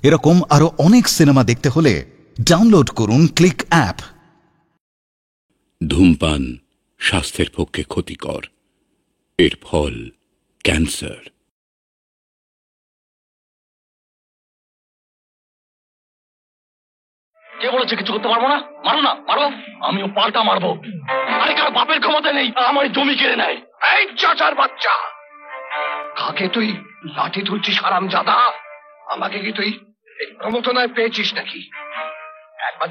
এরকম আরো অনেক সিনেমা দেখতে হলে ডাউনলোড করুন ক্লিক অ্যাপ। ধূমপান স্বাস্থ্যের পক্ষে ক্ষতিকর, এর ফল ক্যান্সার। কে বলেছে কিছু করতে পারবো না? মারো না, মারো, আমিও পাল্টা মারবো। আরে কার বাপের ক্ষমতা নেই আমার জমি কেড়ে নেয়। এই চাচার বাচ্চা, কাকে তুই লাঠি তুলছিস হারামজাদা? আমাকে কি তুই এই প্রমোদনায় পেয়েছিস নাকি? একবার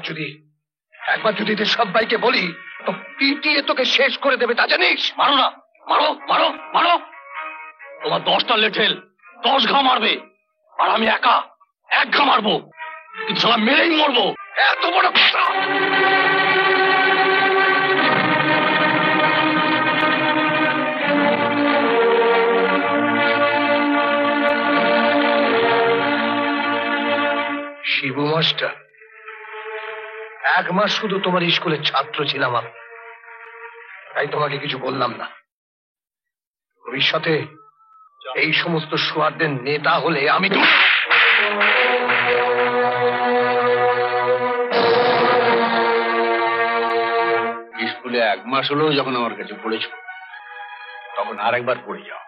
যদি এদের সবাইকে বলি তো পিটিয়ে তোকে শেষ করে দেবে, তা জানিস? মারো না, মারো মারো মারো। তোমার 10টা লেঠেল 10 ঘা মারবে, আর আমি একা 1 ঘা মারবো, কিন্তু সবাই মেরেই মরবো। এত বড় কথা! শিবু মাস্টার, 1 মাস শুধু তোমার স্কুলের ছাত্র ছিলাম আমি, তাই তোমাকে কিছু বললাম না। ভবিষ্যতে এই সমস্ত সোয়ারদের নেতা হলে আমি তো স্কুলে 1 মাস হলেও যখন আমার কাছে পড়েছ, তখন আরেকবার পড়ে যাও।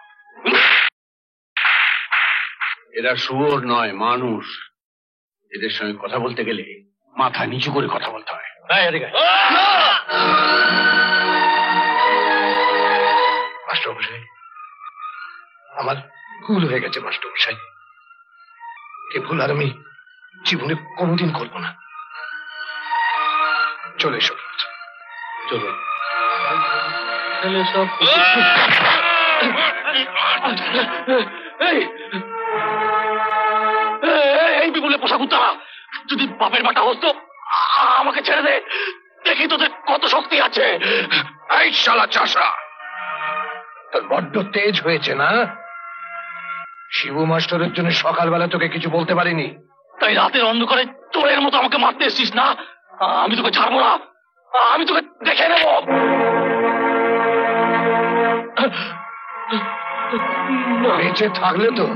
এরা শুয়োর নয়, মানুষ। এদের সঙ্গে কথা বলতে গেলে মাথা নিচু করে কথা বলতে হয়। মাস্টারমশাই, আমার ভুল হয়ে গেছে মাস্টারমশাই। এ ভুল আর আমি জীবনে কোনোদিন করবো না। চলে এসো, চলো। এই বিপুলে পোষা কুত্তা, যদি বাপের বাটা হতো আমাকে ছেড়ে দে, দেখি তোদের কত শক্তি আছে। এই শালা চাষা, তোর বড্ড তেজ হয়েছে না? শিবু মাস্টারের জন্য সকালবেলা তোকে কিছু বলতে পারিনি, তাই রাতের অন্ধকারে চোরের মতো আমাকে মারতে এসছিস না? আমি তোকে ছাড়বো না, আমি তোকে দেখে নেব। বেঁচে থাকলে তো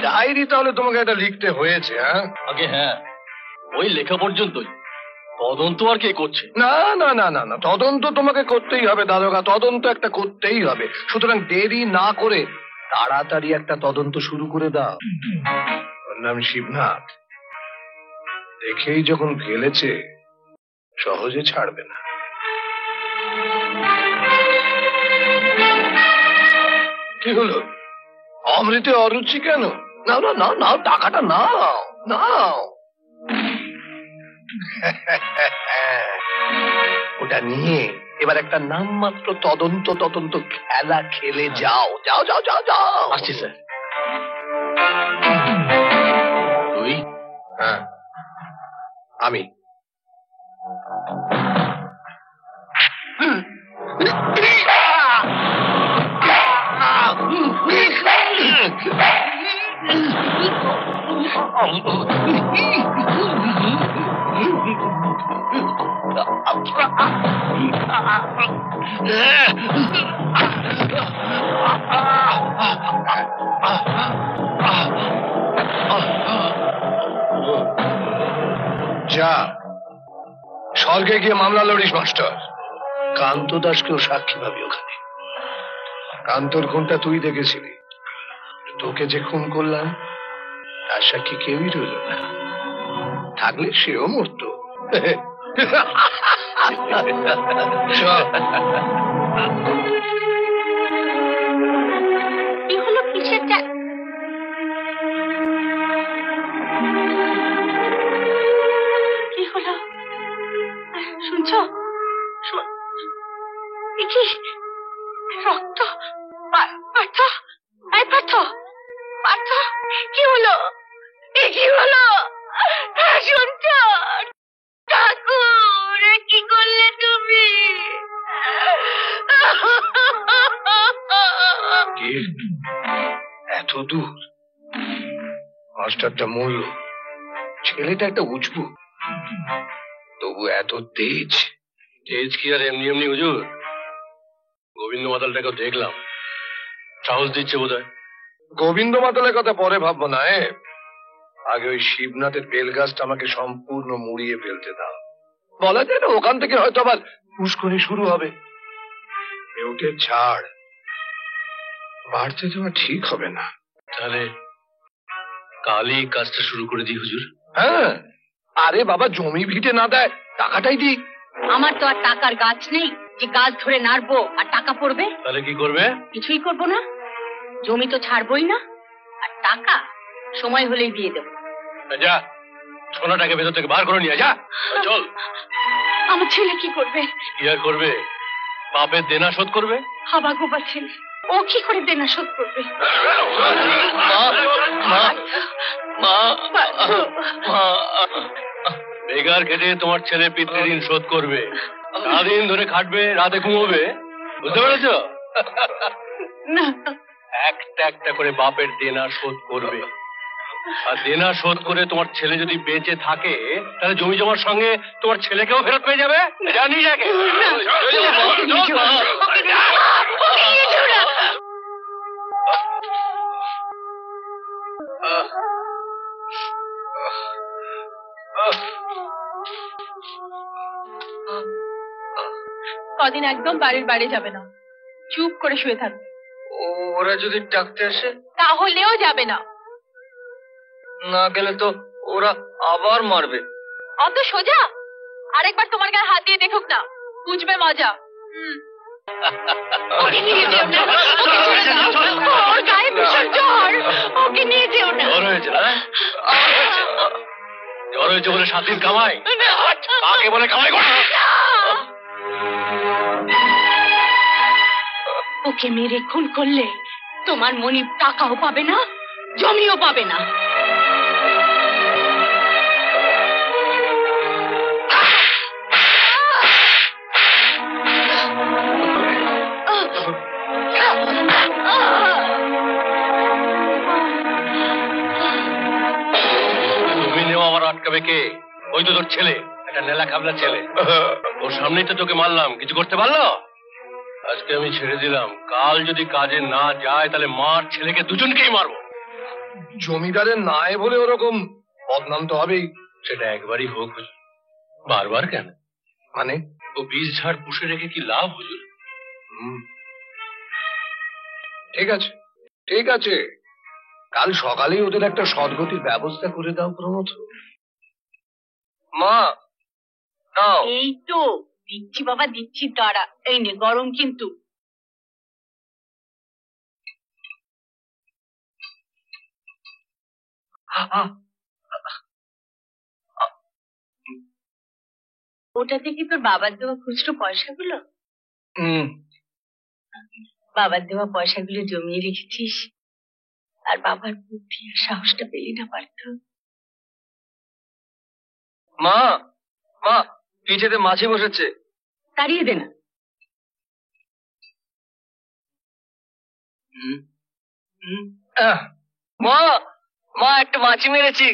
ডায়েরি তাহলে তোমাকে এটা লিখতে হয়েছে? আগে হ্যাঁ, ওই লেখা পর্যন্তই। তদন্ত আর কে করছে? না না না না না, তদন্ত তোমাকে করতেই হবে দারোগা, তদন্ত একটা করতেই হবে। সুতরাং দেরি না করে তাড়াতাড়ি একটা তদন্ত শুরু করে দাও। ওর নাম শিবনাথ, দেখেই যখন ফেলেছে সহজে ছাড়বে না। কি হলো, অমৃতে অরুচি কেন? নাও না নাও নাও, টাকাটা নাও নাও। ওটা নিয়ে এবার একটা নামমাত্র তদন্ত খেলা খেলে যাও। যাও যাও যাও যাও। আসছি স্যার। তুই? হ্যাঁ আমি। যা, স্বর্গে গিয়ে মামলা লড়িস মাস্টার। কান্ত দাসকেও সাক্ষী পাবি ওখানে। কান্তর খুনটা তুই দেখেছিলি, তোকে যে খুন করলাম তার সাক্ষী কেউই রইল না। থাকলে সেও মরত। কি হলো শুনছ? রক্ত। কি হলো? কি হলো শুনছ? ঠাকুর কি করলে তুমি? এত দূর? মাস্টারটা মূল্য, ছেলেটা একটা উঁচু, তবু এত তেজ। তেজ কি আর এমনি এমনি হুজুর? গোবিন্দ মাতালটাকেও দেখলাম, সাহস দিচ্ছে বোধ হয়। গোবিন্দ মাতালের কথা পরে ভাববো না, আগে ওই শিবনাথের বেল গাছটা আমাকে সম্পূর্ণ মুড়িয়ে ফেলতে দাও। বলা যায় না ওখান থেকে হয়তো আবার পুষ্করি শুরু হবে। ওকে ছাড়, বাড়তে দেওয়া ঠিক হবে না। তাহলে কালই কাজটা শুরু করে দিই হুজুর। হ্যাঁ, আরে বাবা, জমি ভিটে না দেয়, টাকাটাই দিই। আমার তো আর টাকার গাছ নেই যে গাছ ধরে নাড়বো আর টাকা পড়বে। তাহলে কি করবে? কিছুই করবো না, জমি তো ছাড়বই না, আর টাকা সময় হলেই দিয়ে দেবো। যা, সোনাটাকে ভেতর থেকে বার করে নিয়ে যা। চল। আমার ছেলে কি করবে? কি আর করবে? বাপের দেনা শোধ করবে। হাবা গোবা ছেলে, ও কি করে দেনা শোধ করবে? বেগার খেটে তোমার ছেলে পিতৃঋণ শোধ করবে। সারাদিন ধরে খাটবে, রাতে ঘুমোবে, বুঝতে পেরেছ? না, একটা একটা করে বাপের দেনা শোধ করবে। আর দেনা শোধ করে তোমার ছেলে যদি বেঁচে থাকে, তাহলে জমি জমার সঙ্গে তোমার ছেলেকেও ফেরত পেয়ে যাবে। জানি যাকে কদিন একদম বাড়ির বাইরে যাবে না, চুপ করে শুয়ে থাকবে। ওরা যদি ডাকতে আসে? তাহলেও যাবে না। না গেলে তো ওরা আবার মারবে। অত সোজা? আরেকবার তোমার গায়ে হাত দিয়ে দেখুক না, বুঝবে মজা। ওকে নিয়ে যেও না, ওকে ছেড়ে দাও। ওর গায়ে ভীষণ জ্বর, ওকে নিয়ে যেও না। জ্বর হয়েছে? জ্বর হয়েছে বলে 7 দিন কামাই? কাকে বলে কামাই করে? ওকে মেরে খুন করলে তোমার মনিব টাকাও পাবে না, জমিও পাবে না। তুমি নেওয়া আমার আটকাবে কে? ওই তো তোর ছেলে, একটা নেলা খাবলা ছেলে। ওর সামনেই তো তোকে মারলাম, কিছু করতে পারলো? আজকে আমি ছেড়ে দিলাম, কাল যদি কাজে না যায় তাহলে মার ছেলেকে দুজনকেই মারবো। জমিদারের নাই বলে ওরকম বদনাম তো হবেই। সেটা একবারই হোক হুজুর, বারবার কেন? মানে ও বীজ ঝাড় পুষে রেখে কি লাভ হুজুর? ঠিক আছে, ঠিক আছে, কাল সকালেই ওদের একটা সদ্গতির ব্যবস্থা করে দাও প্রমোদ। মা, এই তো দিচ্ছি বাবা, দিচ্ছি, দাঁড়া। এই নে, গরম কিন্তু। ওটাতে কি তোর বাবার দেওয়া খুচরো পয়সাগুলো? বাবার দেওয়া পয়সাগুলো জমিয়ে রেখেছিস, আর বাবার বুদ্ধি আর সাহসটা পেলি না পারত? মা, মা, পিঠেতে মাছি বসেছে, তাড়িয়ে দে না। মা, মা, একটা মাছি মেরেছি।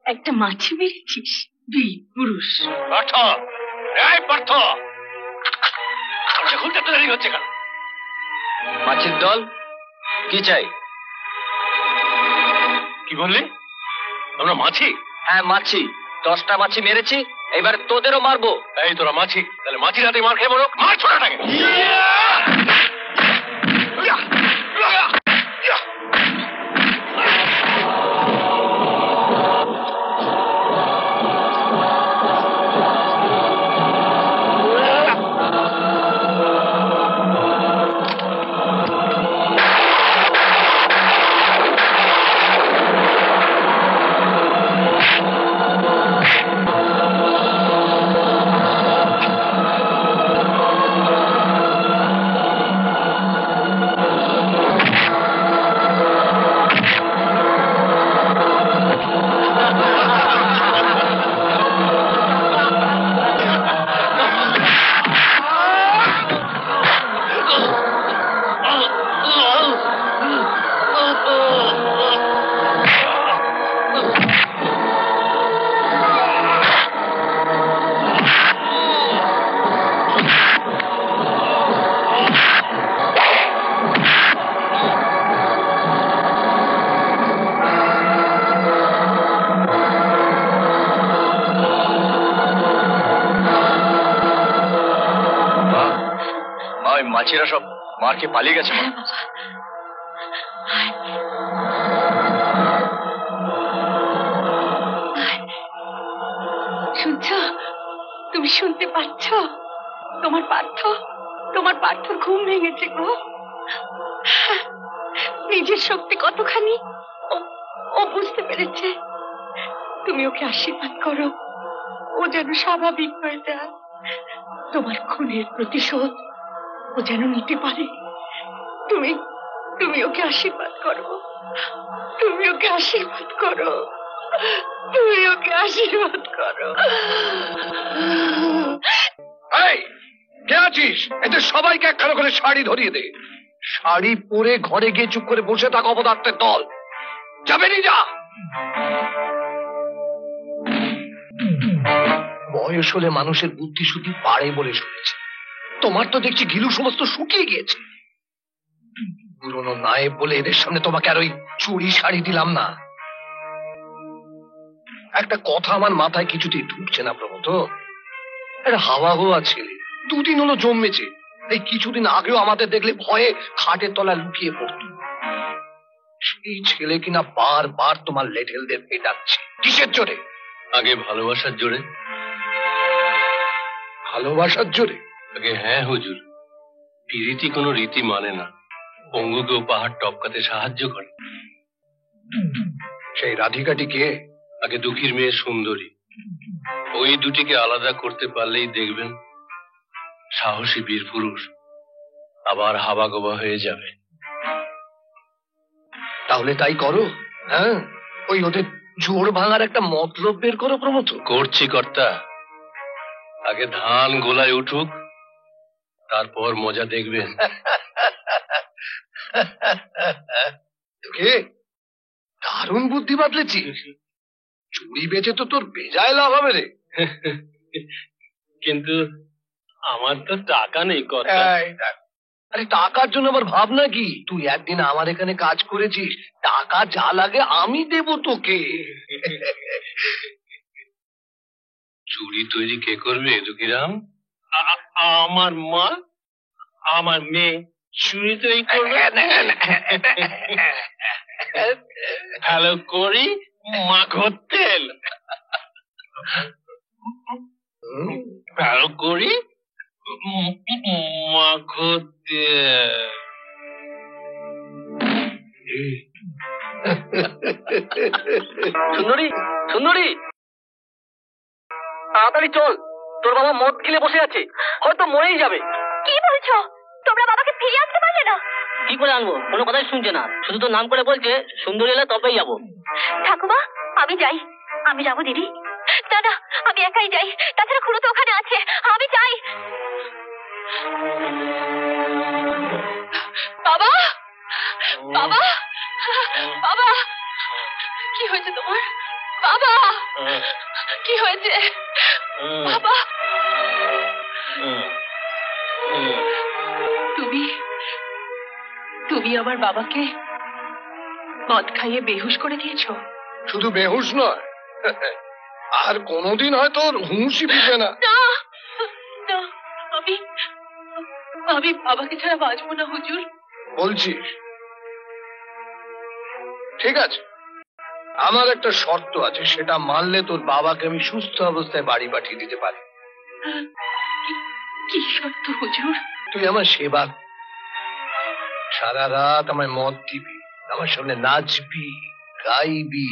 একটা মাছি মেরেছিস? তুই পুরুষ? পার্থ, এই পার্থ, খুলতে তো দেরি হচ্ছে কেন? মাছির দল, কি চাই? কি বললি? আমরা মাছি? হ্যাঁ মাছি, 10টা মাছি মেরেছি, এবার তোদেরও মারবো। এই তোরা মাছি, তাহলে মাছির হাতে মার খেয়ে বলো, মার ছোটাটাকে। মাছিরা সব মারকে পালিয়ে গেছে। হ্যাঁ বাবা, আয়। আয়। শুনছো? তুমি শুনতে পাচ্ছ? তোমার পার্থর ঘুম ভেঙেছে গো। নিজের শক্তি কতখানি ও বুঝতে পেরেছে। তুমি ওকে আশীর্বাদ করো, ও যেন স্বাভাবিক হয়ে যায়। তোমার খুনের প্রতিশোধ ও যেন নিতে পারে। তুমি ওকে আশীর্বাদ করো, তুমি ওকে আশীর্বাদ করো, তুমি ওকে আশীর্বাদ করো। এই, কে আছিস? এদের সবাইকে একখানা করে শাড়ি ধরিয়ে দে। শাড়ি পরে ঘরে গিয়ে চুপ করে বসে থাকা অপদার্থের দল। যাবে নি যা। বয়স হলে মানুষের বুদ্ধি শুদ্ধি বাড়ে বলে শুনেছি। তোমার তো দেখছি ঘিলু সমস্ত শুকিয়ে গিয়েছে। পুরনো নায়েব বলে এদের সামনে তোমাকে আর ওই চুড়ি শাড়ি দিলাম না। একটা কথা আমার মাথায় কিছুতেই ঢুকছে না প্রমথ। একটা হাওয়া হাওয়া ছেলে, দুদিন হলো জন্মেছে। এই কিছুদিন আগেও আমাদের দেখলে ভয়ে খাটের তলায় লুকিয়ে পড়ত। সেই ছেলে কিনা বারবার তোমার লেঠেলদের পেটাচ্ছে। কিসের জোরে? আগে ভালোবাসার জোরে। ভালোবাসার জোরে? আগে হ্যাঁ হুজুর, পিরিতি কোনো রীতি মানে না, পঙ্গুকেও পাহাড় টপকাতে সাহায্য করে। সেই রাধিকাটি কে? আগে দুঃখীর মেয়ে সুন্দরী। ওই দুটিকে আলাদা করতে পারলেই দেখবেন সাহসী বীর পুরুষ আবার হাবাগোবা হয়ে যাবে। তাহলে তাই করো। হ্যাঁ, ওই ওদের জোর ভাঙার একটা মতলব বের করো প্রমথ। করছি কর্তা, আগে ধান গোলায় উঠুক, তারপর মজা দেখবেন। কে? দারুণ বুদ্ধি বাতলেছি। চুরি বেচে তো তোর বেজায় লাভ হবে রে। কিন্তু আমার তো টাকা নেই কর্তা। আরে টাকার জন্য আবার ভাবনা কি? তুই একদিন আমার এখানে কাজ করেছিস, টাকা যা লাগে আমি দেব তোকে। চুড়ি তৈরি কে করবে দুঃখীরাম? আমার মা, আমার মেয়ে চুড়ি তৈরি করবে। ভালো করি মাখো তেল, ভালো করি মাখো তেল। সুন্দরী, সুন্দরী, তাড়াতাড়ি চল। তোর বাবা মদ গিলে বসে আছে, হয়তো মরেই যাবে। কি বলছো? তোমরা বাবাকে ফিরিয়ে আনতে পারলে না? কি করে আনবো? কোনো কথাই শুনছে না, শুধু তো নাম করে বলছে সুন্দরী এলে তবেই যাবো। ঠাকুমা, আমি যাই। আমি যাবো দিদি। না না, আমি একাই যাই। তাছাড়া খুড়ো তো ওখানে আছে। আমি যাই। বাবা, বাবা, বাবা, কি হয়েছে তোমার? বাবা, কি হয়েছে? বাবা, তুমি আমার বাবাকে মদ খাইয়ে বেহুশ করে দিয়েছো। শুধু বেহুশ নয়, আর কোনোদিন হয়তো ওর হুঁশই ফিরবে না। আমি বাবাকে ছাড়া বাঁচবো না হুজুর। বলছিস? ঠিক আছে, আমার একটা শর্ত আছে, সেটা মানলে তোর বাবাকে আমি সুস্থ অবস্থায় বাড়ি পাঠিয়ে দিতে পারি। কি শর্ত হুজুর? তুই আমার সেবা, সারা রাত আমায় মদ দিবি, আমার সামনে নাচবি, গাইবি।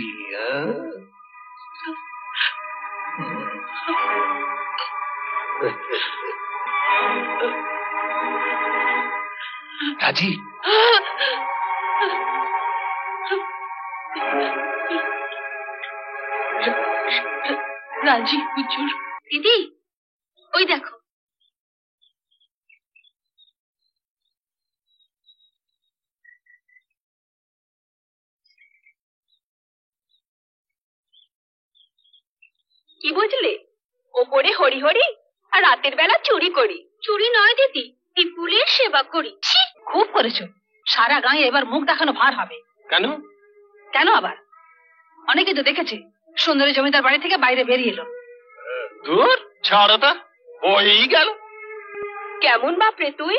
রাজি? রাজি হুজুর। দিদি, ওই দেখো। কি বুঝলে? ওপরে হরি হরি আর রাতের বেলা চুরি করি। চুরি নয় দিদি, বিপুলের সেবা করি। খুব করেছো। সারা গায়ে এবার মুখ দেখানো ভার হবে। কেন? কেন আবার? অনেকে তো দেখেছে সুন্দরী জমিদার বাড়ি থেকে বাইরে বেরিয়ে এলো। দূর ছাড়ো তা, হয়েই গেল। কেমন বাপরে তুই?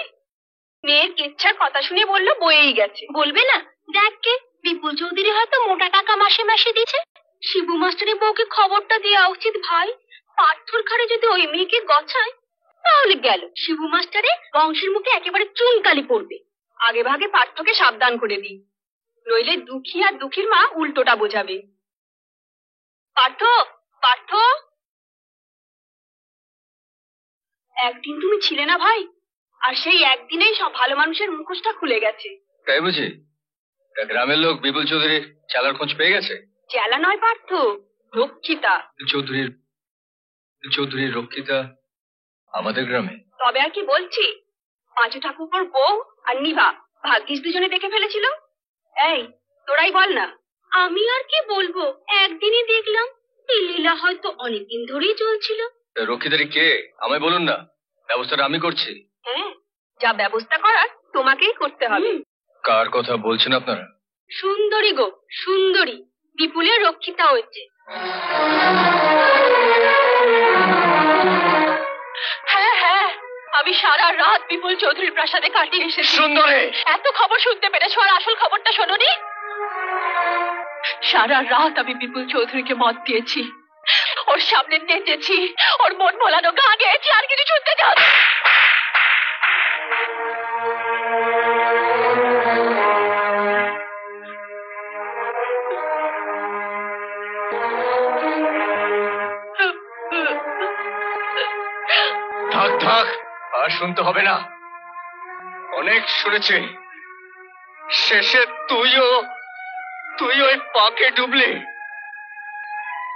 মেয়ের কেচ্ছার কথা শুনে বললো বয়েই গেছে। বলবে না? দেখ কে, বিপুল চৌধুরী হয়তো মোটা টাকা মাসে মাসে দিচ্ছে। শিবু মাস্টারের বউকে খবরটা দেওয়া উচিত ভাই। পার্থর ঘাড়ে যদি ওই মেয়েকে গছায় তাহলে গেল, শিবু মাস্টারে বংশের মুখে একেবারে চুনকালি পড়বে। আগে ভাগে পার্থকে সাবধান করে দিই, নইলে দুঃখী আর দুঃখীর মা উল্টোটা বোঝাবে। পার্থ, পার্থ, একদিন তুমি ছিলে না ভাই, আর সেই একদিনেই সব ভালো মানুষের মুখোশটা খুলে গেছে। তাই বুঝি? গ্রামের লোক বিপুল চৌধুরীর চালার খোঁজ পেয়ে গেছে? চেলা নয় পার্থ, রক্ষিতা। চৌধুরীর রক্ষিতা আমাদের গ্রামে? তবে আর কি বলছি, পাঁচু ঠাকুরপোর বউ আর নিভা ভাগ্যিস দুজনে দেখে ফেলেছিল। এই তোরাই বল না। আমি আর কি বলবো, একদিনই দেখলাম। এই লীলা হয়তো অনেকদিন ধরেই চলছিল। রক্ষিতারি কে আমায় বলুন না, ব্যবস্থাটা আমি করছি। হ্যাঁ, যা ব্যবস্থা করার তোমাকেই করতে হবে। কার কথা বলছেন আপনারা? সুন্দরী গো, সুন্দরী, বিপুলের রক্ষিতা হয়েছে। হ্যাঁ হ্যাঁ, আমি সারা রাত বিপুল চৌধুরীর প্রাসাদে কাটিয়ে এসেছি। সুন্দরী, এত খবর শুনতে পেরেছো আর আসল খবরটা শোনোনি? সারা রাত আমি বিপুল চৌধুরীকে মত দিয়েছি, ওর সামনে নেচেছি, ওর মন ভোলানো গান গেয়েছি, আর কিছু শুনতে চাও? থাক থাক, আর শুনতে হবে না, অনেক শুনেছি। শেষে তুই ওই পাকে ডুবলি।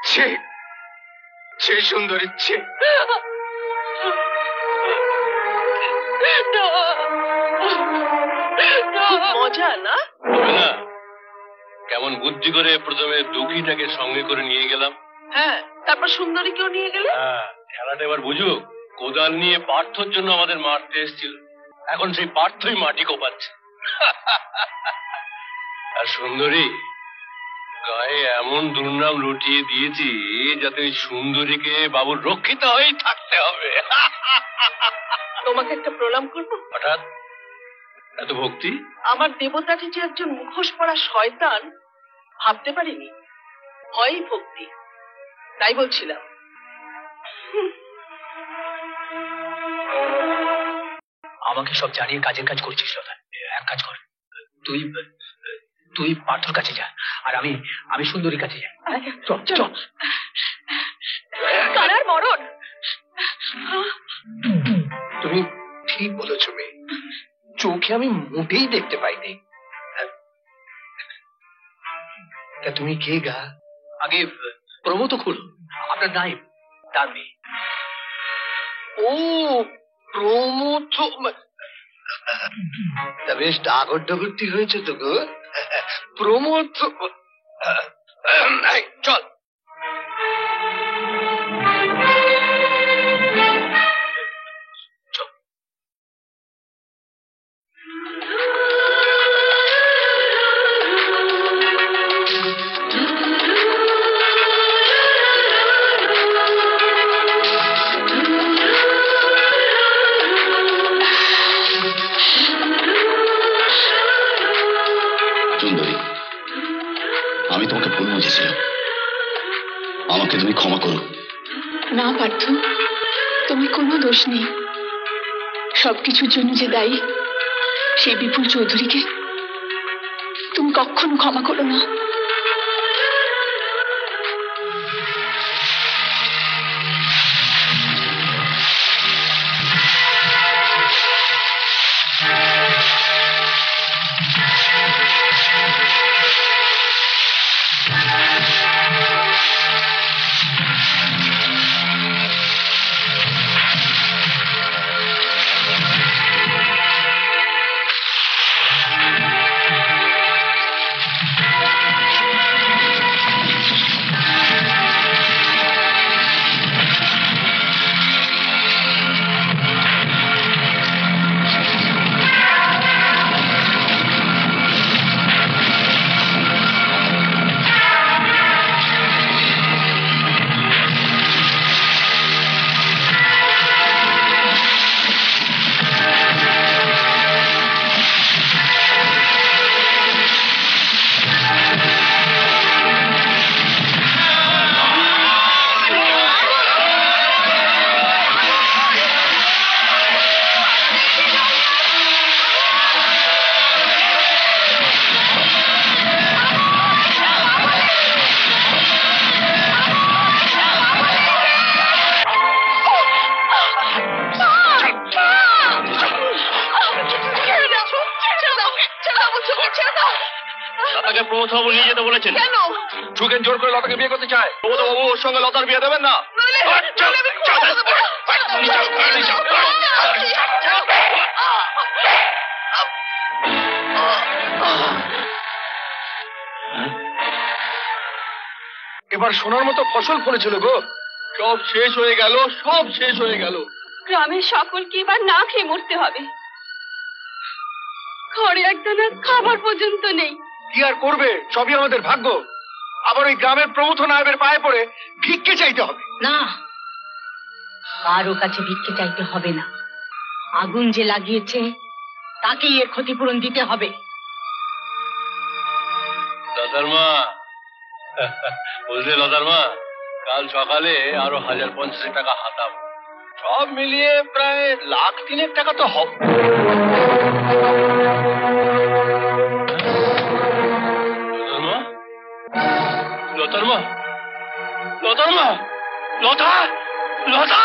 ছি সুন্দরী, ছি। মজা না? না, কেমন বুদ্ধি করে প্রথমে দুঃখীটাকে সঙ্গে করে নিয়ে গেলাম। হ্যাঁ, তারপর সুন্দরীকেও নিয়ে গেলে। হ্যাঁ, খেলাটা এবার বুঝুক। কোদাল নিয়ে পার্থর জন্য আমাদের মারতে এসেছিল, এখন সেই পার্থই মাটি কোপাচ্ছে। আর সুন্দরী, গায়ে এমন দুর্নাম রটিয়ে দিয়েছি যাতে ওই সুন্দরীকে বাবুর রক্ষিতা হয়েই থাকতে হবে। তোমাকে একটা প্রণাম করবো। হঠাৎ এত ভক্তি? আমার দেবতাটি যে একজন মুখোশ পরা শয়তান ভাবতে পারিনি। হয় ভক্তি, তাই বলছিলাম। আমাকে সব জানিয়ে কাজের কাজ করছিস লতা। এক কাজ কর, তুই পার্থর কাছে যা, আর আমি সুন্দরীর কাছে যাই। চল চল। কারার মরণ। তুমি ঠিক বলেছ মেয়ে, চোখে আমি মোটেই দেখতে পাইনি। তা তুমি কে গা? আগে প্রমো তো খুলো, আপনার নাইব, তার মেয়ে। ও প্রমো তো, তা বেশ ডাগর ডগরটি হয়েছে তো গো। প্রমো তো, চল। সুন্দরী, আমি তোমাকে ভুল বুঝেছিলাম, আমাকে তুমি ক্ষমা করো। না পার্থ, তুমি কোনো দোষ নেই। সবকিছুর জন্য যে দায়ী সেই বিপুল চৌধুরীকে তুমি কখনো ক্ষমা করো না। প্রমোদ বাবু নিয়ে যেতে বলেছেন। কেন? সুখেন জোর করে লতাকে বিয়ে করতে চায়। প্রমোদ বাবু ওর সঙ্গে লতার বিয়ে দেবেন না। এবার সোনার মতো ফসল ফলেছিল গো, সব শেষ হয়ে গেল, সব শেষ হয়ে গেল। গ্রামের সকলকে এবার না খেয়ে মরতে হবে। ঘরে একদানা খাবার পর্যন্ত নেই। কি আর করবে, সবই আমাদের ভাগ্য। আবার ওই গ্রামের প্রমথ নায়েবের পায়ে পড়ে ভিক্ষে চাইতে হবে। না, কারো কাছে ভিক্ষে চাইতে হবে না। আগুন যে লাগিয়েছে তাকেই এর ক্ষতিপূরণ দিতে হবে। লতার মা, বুঝলে লতার মা, কাল সকালে আরো 1050 টাকা হাতাবো। সব মিলিয়ে প্রায় 1,03,000 টাকা তো হবে। লতার মা, লতার মা, লতা, লতা,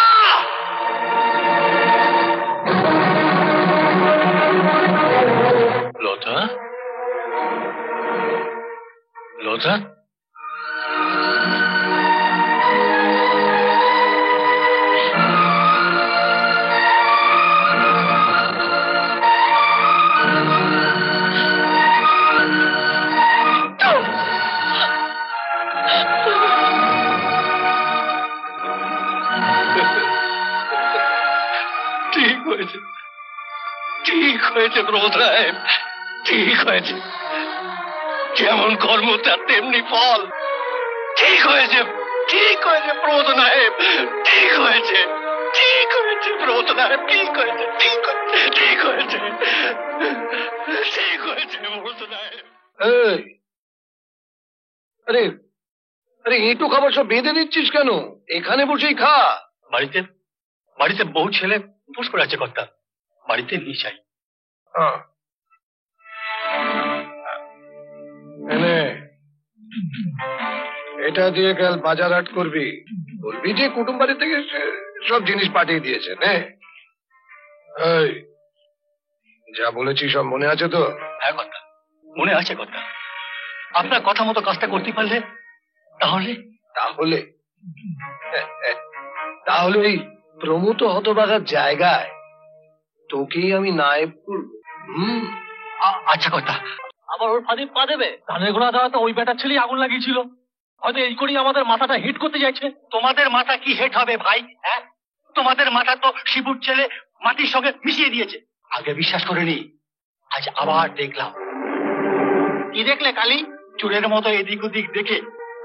লতা, লতা, ঠিক হয়েছে, ঠিক হয়েছে প্রমোদ রায়, ঠিক হয়েছে। যেমন কর্ম তার তেমনি ফল। ঠিক হয়েছে, ঠিক হয়েছে প্রমোদ নায়েব, ঠিক হয়েছে, ঠিক হয়েছে প্রমোদ নায়েব, ঠিক হয়েছে, ঠিক হয়েছে, ঠিক হয়েছে, ঠিক হয়েছে প্রমোদ নায়েব। এই, আরে আরে এঁটো খাবার সব বেঁধে দিচ্ছিস কেন? এখানে বসেই খা। বাড়িতে বাড়িতে বউ ছেলে উপোস করে আছে কর্তা, বাড়িতে নিয়ে যাই। এনে, এটা দিয়ে কাল বাজার হাট করবি। বলবি যে কুটুম বাড়ি থেকে সব জিনিস পাঠিয়ে দিয়েছে। নে, এই, যা বলেছি সব মনে আছে তো? হ্যাঁ কর্তা, মনে আছে কর্তা। আপনার কথা মতো কাজটা করতে পারলে তাহলে তাহলে তাহলে এই প্রমোদ হতবাগার জায়গায় তোকেই আমি নায়েব করব। আচ্ছা কর্তা। আবার ওর ফাঁদে পা দেবে? ধানের গোড়া দেওয়া তো ওই বেটার ছেলেই আগুন লাগিয়েছিল। হয়তো এই করেই আমাদের মাথাটা হিট করতে যাচ্ছে। তোমাদের মাথা কি হেট হবে ভাই? হ্যাঁ, তোমাদের মাথা তো শিবুর ছেলে মাটির সঙ্গে মিশিয়ে দিয়েছে। আগে বিশ্বাস করিনি, আজ আবার দেখলাম। কি দেখলে কালী? চোরের মতো এদিক ওদিক দেখে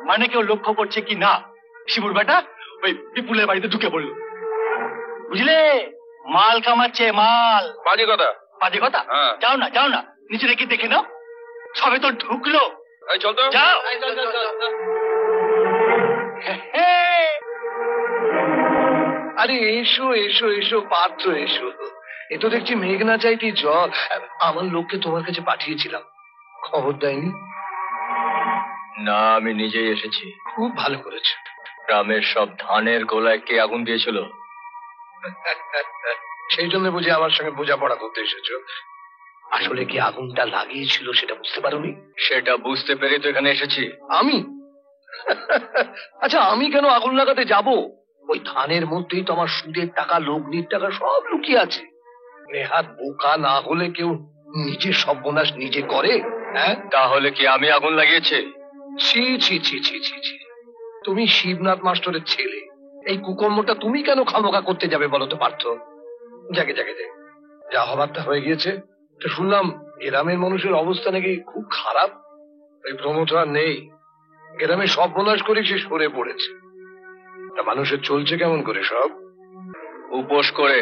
মানে কেউ লক্ষ্য করছে কি না, শিবুর বেটা ওই বিপুলের বাড়িতে ঢুকে পড়লো। বুঝলে, মাল কামাচ্ছে মাল। বাজে কথা, বাজে কথা। যাও না, যাও না, নিচে রেখে দেখে নাও। সবে তো ঢুকলো। চল তো, যাও। আরে এসো এসো এসো পাত্র এসো। এ তো দেখছি মেঘ না চাইতেই জল। আমার লোককে তোমার কাছে পাঠিয়েছিলাম, খবর দেয়নি? না, আমি নিজেই এসেছি। খুব ভালো করেছো। গ্রামের সব ধানের গোলায় কে আগুন দিয়েছিল? সেই জন্য বুঝি আমার সঙ্গে বোঝাপড়া করতে এসেছো। আসলে কি আগুনটা লাগিয়েছিল সেটা বুঝতে পারোনি? সেটা বুঝতে পেরে তো এখানে এসেছি। আমি? আচ্ছা, আমি কেন আগুন লাগাতে যাব? ওই ধানের মধ্যেই তো আমার সুদের টাকা, লগ্নির টাকা সব লুকিয়ে আছে। নেহাত বোকা না হলে কেউ নিজের সর্বনাশ নিজে করে? হ্যাঁ, তাহলে কি আমি আগুন লাগিয়েছি? ছি ছি ছি ছি ছি ছি, তুমি শিবনাথ মাস্টারের ছেলে, এই কুকর্মটা তুমি কেন খামোখা করতে যাবে বলো তো পার্থ? যাকে যাকে যাকে, যা হবার তা হয়ে গিয়েছে। তো শুনলাম গ্রামের মানুষের অবস্থা নাকি খুব খারাপ। ওই প্রমোদ আর নেই, গ্রামে সব বোনাস করে সে সরে পড়েছে। তা মানুষের চলছে কেমন করে সব? উপোস করে।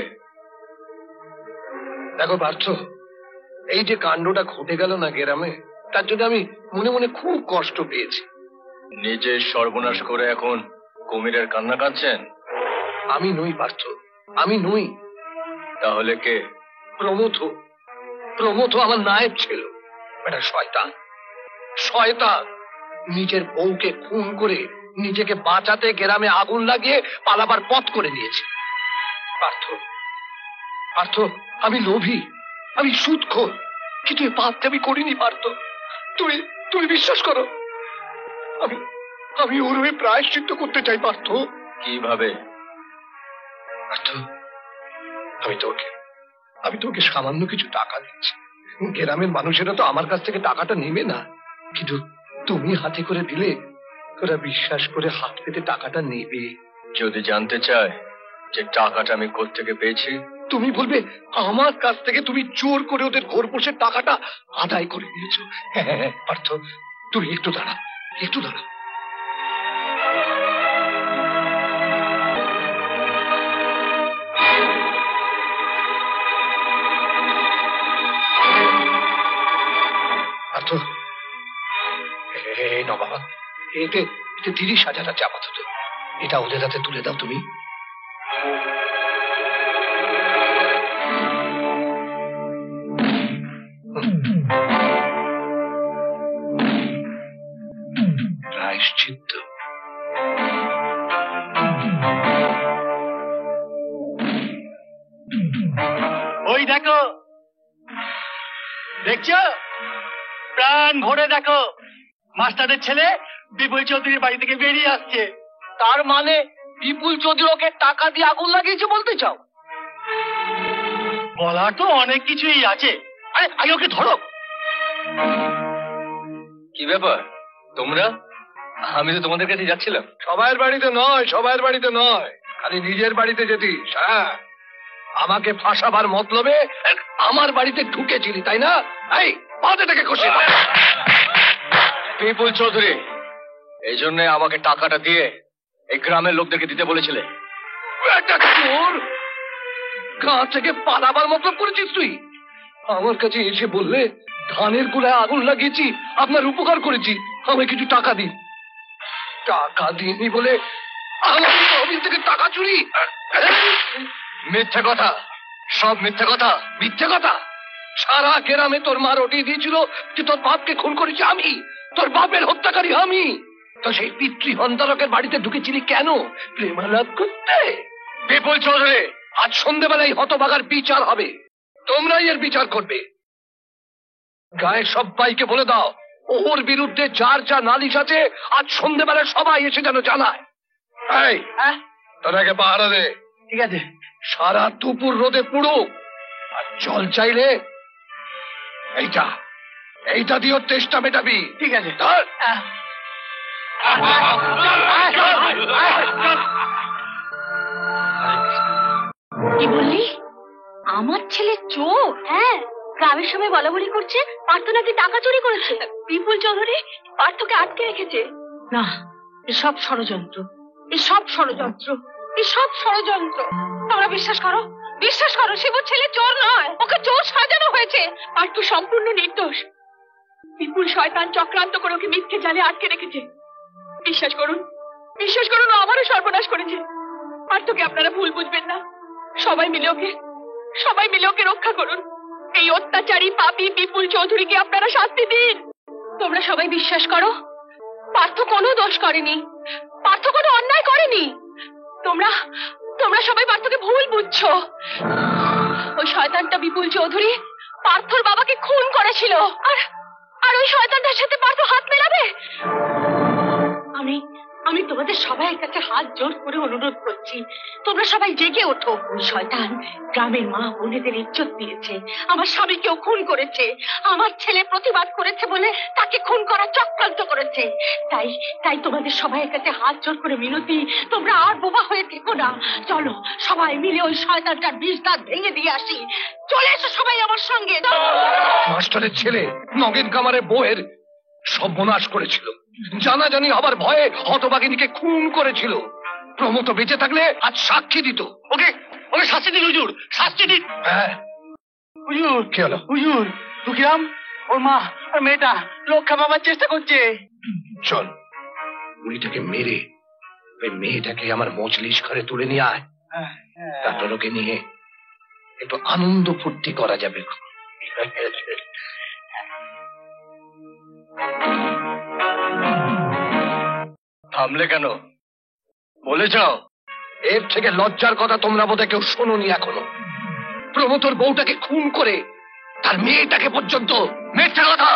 দেখো পার্থ, এই যে কাণ্ডটা ঘটে গেল না গ্রামে, তার জন্য আমি মনে মনে খুব কষ্ট পেয়েছি। নিজের সর্বনাশ করে এখন কুমিরের কান্না কাঁদছেন? আমি নই পার্থ, আমি নই। তাহলে কে? প্রমোদ। প্রমোদ আমার নায়েব ছিল। এটা শয়তান, শয়তান। নিজের বউকে খুন করে নিজেকে বাঁচাতে গ্রামে আগুন লাগিয়ে পালাবার পথ করে দিয়েছে। পার্থ, পার্থ, আমি লোভী, আমি সুদখোর, কিন্তু এই পাপটা আমি করিনি পার্থ। তুমি তুমি বিশ্বাস করো, আমি আমি ওর হয়ে প্রায়শ্চিত্ত করতে চাই পার্থ। কিভাবে? পার্থ, আমি তোকে সামান্য কিছু টাকা দিচ্ছি। গ্রামের মানুষেরা তো আমার কাছ থেকে টাকাটা নেবে না, কিন্তু তুমি হাতে করে দিলে ওরা বিশ্বাস করে হাত পেতে টাকাটা নেবে। যদি জানতে চায় যে টাকাটা আমি কোত্থেকে পেয়েছি, তুমি বলবে আমার কাছ থেকে তুমি জোর করে ওদের ঘর বসে টাকাটা আদায় করে নিয়েছো। হ্যাঁ পার্থ, তুমি একটু দাঁড়া, একটু দাঁড়া। পার্থ, এই না বাবা, এতে 30,000 আছে আপাতত। এটা ওদের হাতে তুলে দাও তুমি। প্রায়শ্চিত্ত। ওই দেখো, দেখছো? প্রাণ ভরে দেখো, মাস্টারের ছেলে বিপুল চৌধুরীর বাড়ি থেকে বেরিয়ে আসছে। তার মানে বিপুল চৌধুরী ওকে টাকা দিয়ে আগুন লাগিয়েছে বলতে চাও? বলার তো অনেক কিছুই আছে। আরে আগে ওকে ধরো। কি ব্যাপার তোমরা? আমি তো তোমাদের কাছে যাচ্ছিলাম। সবাইয়ের বাড়িতে নয়, সবাইয়ের বাড়িতে নয়, খালি নিজের বাড়িতে যেতিস। হ্যাঁ, আমাকে ফাঁসাবার মতলবে আমার বাড়িতে ঢুকেছিলি, তাই না? এই পাটাকে কষে বিপুল চৌধুরী এই জন্য আমাকে টাকাটা দিয়ে এই গ্রামের লোকদেরকে দিতে বলেছিলে। গাঁ থেকে পালাবার মতলব করেছিস তুই? আমার কাছে এসে বললে ধানের গোলায় আগুন লাগিয়েছি, আপনার উপকার করেছি, আমায় কিছু টাকা দিন। টাকা দিইনি বলে আমার অফিস থেকে টাকা চুরি? মিথ্যে কথা, সব মিথ্যে কথা, মিথ্যে কথা। সারা গ্রামে তোর মা রটিয়ে দিয়েছিল যে তোর বাপকে খুন করেছি আমি, তোর বাপের হত্যাকারী আমি। তো সেই পিতৃ হন্তারকের বাড়িতে ঢুকেছিলি কেন? প্রেমালাপ করতে? বিপুল চৌধুরী, আজ সন্ধ্যেবেলায় হতভাগার বিচার হবে, তোমরাই এর বিচার করবে। গায়ে সবাইকে বলে দাও ওর বিরুদ্ধে যার যা নালিশ আছে আজ সন্ধ্যেবেলায় সবাই এসে যেন জানায়। এই তোরাকে পাহারা দে। ঠিক আছে। সারা দুপুর রোদে পুড়ো, আর জল চাইলে এইটা দিয়ে ওর তেষ্টা মেটাবি। ঠিক আছে। ধর। কি বললি? আমার ছেলে চোর? হ্যাঁ, গ্রামের সবাই বলা বলি করছে পার্থ নাকি টাকা চুরি করেছে। বিপুল চৌধুরী পার্থকে আটকে রেখেছে। না, এসব ষড়যন্ত্র, এসব ষড়যন্ত্র, এসব ষড়যন্ত্র। তোমরা বিশ্বাস করো, বিশ্বাস করো, শিবুর ছেলে চোর নয়, ওকে চোর সাজানো হয়েছে। পার্থ সম্পূর্ণ নির্দোষ। বিপুল শয়তান চক্রান্ত করে ওকে মিথ্যে জালে আটকে রেখেছে। বিশ্বাস করুন, বিশ্বাস করুন, ও আমারও সর্বনাশ করেছে। পার্থকে আপনারা ভুল বুঝবেন না। সবাই মিলে ওকে রক্ষা করুন। এই অত্যাচারী পাপী বিপুল চৌধুরীকে আপনারা শাস্তি দিন। তোমরা সবাই বিশ্বাস করো, পার্থ কোনো দোষ করেনি, পার্থ কোনো অন্যায় করেনি। তোমরা সবাই পার্থকে ভুল বুঝছো। ওই শয়তানটা বিপুল চৌধুরী পার্থর বাবাকে খুন করেছিল, আর ওই শয়তানটার সাথে পার্থ হাত মেলাবে? আমি তোমাদের সবাই কাছে হাত জোর করে অনুরোধ করছি, তোমরা সবাই জেগে ওঠো। ওই শয়তান গ্রামের মা বোনেদের ইজ্জত দিয়েছে, আমার স্বামীকেও খুন করেছে, আমার ছেলে প্রতিবাদ করেছে বলে তাকে খুন করার চক্রান্ত করেছে। তাই তোমাদের সবাই কাছে হাত জোর করে মিনতি, তোমরা আর বোবা হয়ে থেকো না। চলো সবাই মিলে ওই শয়তানটার বিষ দাঁত ভেঙে দিয়ে আসি। চলে এসো সবাই আমার সঙ্গে। মাস্টারের ছেলে নগেন কামারের বউয়ের সর্বনাশ করেছিল, জানাজানি হবার ভয়ে হতভাগিনীকে খুন করেছিল। প্রমোদ বেঁচে থাকলে আজ সাক্ষী দিত। ওকে শাস্তি দিন হুজুর, শাস্তি দিন। হ্যাঁ হুজুর, কি হলো? হুজুর, দুঃখিরাম ওর মা আর মেয়েটা রক্ষা পাবার চেষ্টা করছে। চল বুড়িটাকে মেরে ওই মেয়েটাকে আমার মজলিস ঘরে তুলে নিয়ে আয়, তারপর ওকে নিয়ে একটু আনন্দ ফুর্তি করা যাবে। থামলে কেন? বলে যাও। এর থেকে লজ্জার কথা তোমরা বোধহয় কেউ শোনোনি এখনো। প্রমোদর বউটাকে খুন করে তার মেয়েটাকে পর্যন্ত মিথ্যা কথা।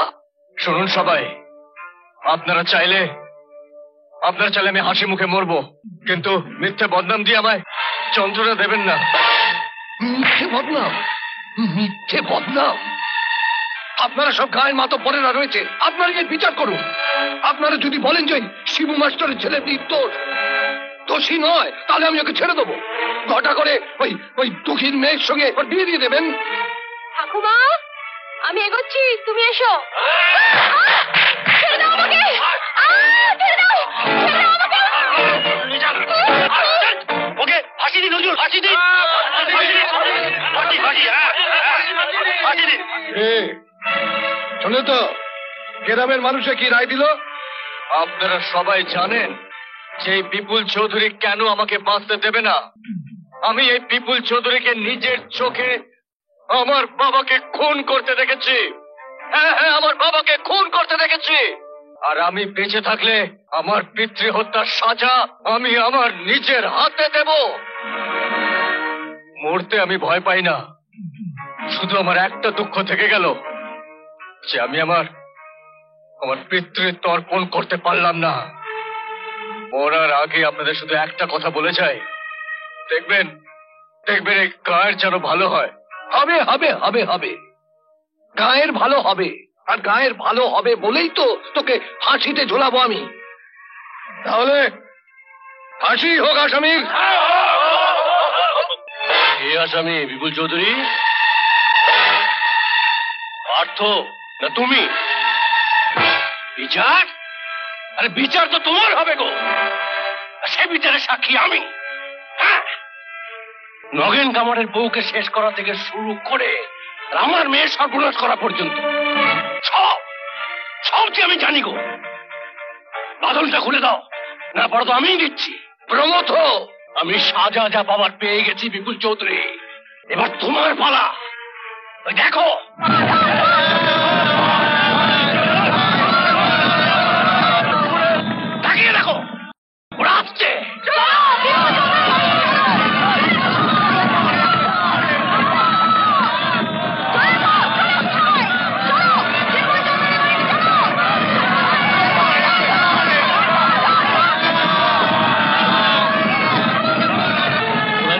শুনুন সবাই, আপনারা চাইলে আমি হাসি মুখে মরবো, কিন্তু মিথ্যে বদনাম দিয়ে আমায় যন্ত্রণা দেবেন না। মিথ্যে বদনাম? মিথ্যে বদনাম? আপনারা সব গায়ের মাতব্বরেরা রয়েছে, আপনারা গিয়ে বিচার করুন। আপনারা যদি বলেন যে শিবু মাস্টারের ছেলে নির্দোষ, দোষী নয়, তাহলে আমি ওকে ছেড়ে দেবো। ঘটা করে ওই দুঃখীর মেয়ের সঙ্গে ওর বিয়ে দিয়ে দেবেন। ঠাকুমা, আমি এগোচ্ছি, তুমি এসো। ছেড়ে দাও আমাকে! ছেড়ে দাও! ছেড়ে দাও আমাকে! ওকে ফাঁসি দিন হুজুর, ফাঁসি দিন। শোনো তো, গ্রামের মানুষে কি রায় দিল? আপনারা সবাই জানেন যে এই বিপুল চৌধুরী কেন আমাকে বাঁচতে দেবে না। আমি এই বিপুল চৌধুরীকে নিজের চোখে আমার বাবাকে খুন করতে দেখেছি। হ্যাঁ, আমার বাবাকে খুন করতে দেখেছি। আর আমি বেঁচে থাকলে আমার পিতৃ হত্যার সাজা আমি আমার নিজের হাতে দেব। মরতে আমি ভয় পাই না, শুধু আমার একটা দুঃখ থেকে গেল যে আমি আমার পিতৃ তর্পণ করতে পারলাম না। মরার আগে আপনাদের শুধু একটা কথা বলে যাই, দেখবেন এই গায়ের যেন ভালো হয়। হবে হবে হবে হবে, গায়ের ভালো হবে। আর গায়ের ভালো হবে বলেই তো তোকে ফাঁসিতে ঝোলাবো আমি। তাহলে ফাঁসি হোক আসামির। কে আসামি? বিপুল চৌধুরী, পার্থ না তুমি? বিচার? আরে বিচার তো তোমার হবে গো, সে বিচারের সাক্ষী আমি। নগেন কামারের বউকে শেষ করা থেকে শুরু করে আমার মেয়ের সর্বনাশ করা পর্যন্ত সব যে আমি জানি গো। বাদলটা খুলে দাও, না পড়ো তো আমিই দিচ্ছি। প্রমথ, আমি সাজা যা পাবার পেয়ে গেছি বিপুল চৌধুরী, এবার তোমার পালা। ওই দেখো, তাকিয়ে দেখো, ওরা আসছে।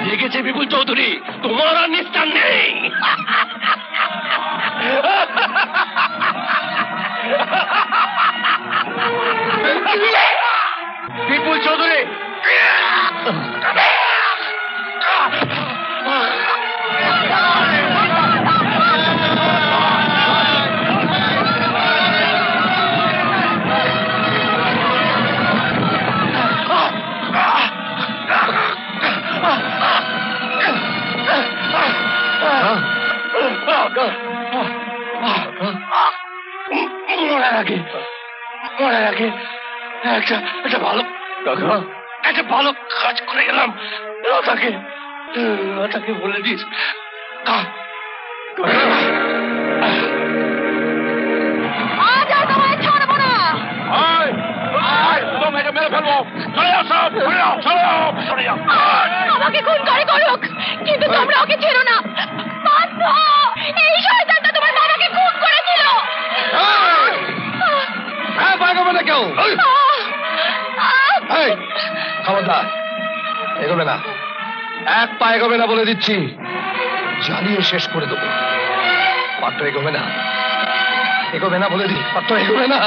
দেখেছে বিপুল চৌধুরী, তোমার আর নিস্তার নেই। বিপুল চৌধুরী, মরার আগে একটা ভালো কাজ করে গেলাম। তাকে বলে দিস মেরে ফেলবো। আমাকে খুন করে করুক, কিন্তু তোমরা ওকে ছেড়ো না। এই শয়তানটা তোমার বাবাকে খুন করেছিল। কেউ খবরদার এগোবে না, এক পা এগোবে না বলে দিচ্ছি, জ্বালিয়ে শেষ করে দেবো। পাত্র এগোবে না বলে দি, পাত্র এগোবে না।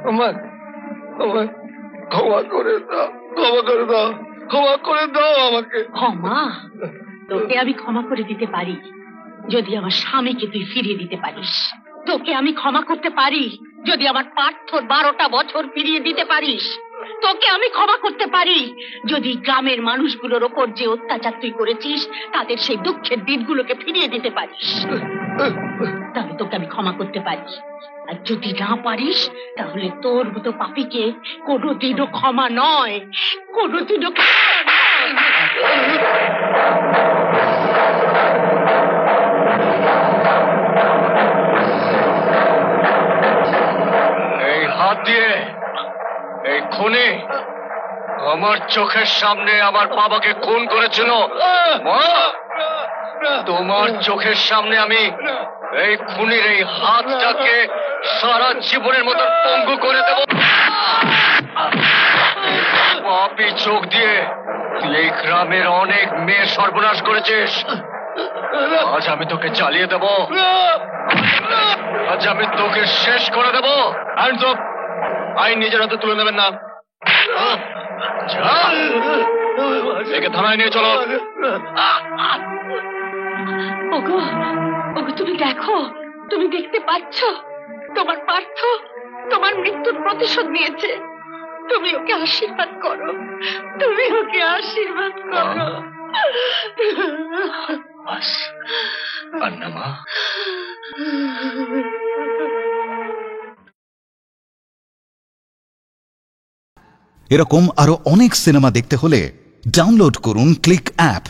আমার আমার ক্ষমা করে দাও, ক্ষমা করে দাও, ক্ষমা করে দাও আমাকে। ক্ষমা? তোকে আমি ক্ষমা করে দিতে পারি যদি আমার স্বামীকে তুই ফিরিয়ে দিতে পারিস। তোকে আমি ক্ষমা করতে পারি যদি আমার পার্থর 12টা বছর ফিরিয়ে দিতে পারিস। তোকে আমি ক্ষমা করতে পারি যদি গ্রামের মানুষগুলোর ওপর যে অত্যাচার তুই করেছিস তাদের সেই দুঃখের দিনগুলোকে ফিরিয়ে দিতে পারিস। তবে তোকে আমি ক্ষমা করতে পারি। আর যদি না পারিস তাহলে তোর মতো পাপীকে কোনোদিনও ক্ষমা নয়, কোনোদিনও ক্ষমা নয়। এই হাত দিয়ে এই খুনি আমার চোখের সামনে আমার বাবাকে খুন করেছিল। মা, তোমার চোখের সামনে আমি এই খুনির এই হাতটাকে সারা জীবনের মতো পঙ্গু করে দেব। পাপী চোখ দিয়ে তুই এই গ্রামের অনেক মেয়ে সর্বনাশ করেছিস। আজ আমি তোকে চালিয়ে দেব, আজ আমি তোকে শেষ করে দেব। আইন নিজের হাতে তুলে নেবেন না। একে থানায় নিয়ে চলো। ওগো, ওগো তুমি দেখো, তুমি দেখতে পাচ্ছ তোমার পার্থ তোমার মৃত্যুর প্রতিশোধ নিয়েছে। তুমি ওকে আশীর্বাদ করো, তুমি ওকে আশীর্বাদ করো। মা, এরকম আরো অনেক সিনেমা দেখতে হলে ডাউনলোড করুন ক্লিক অ্যাপ।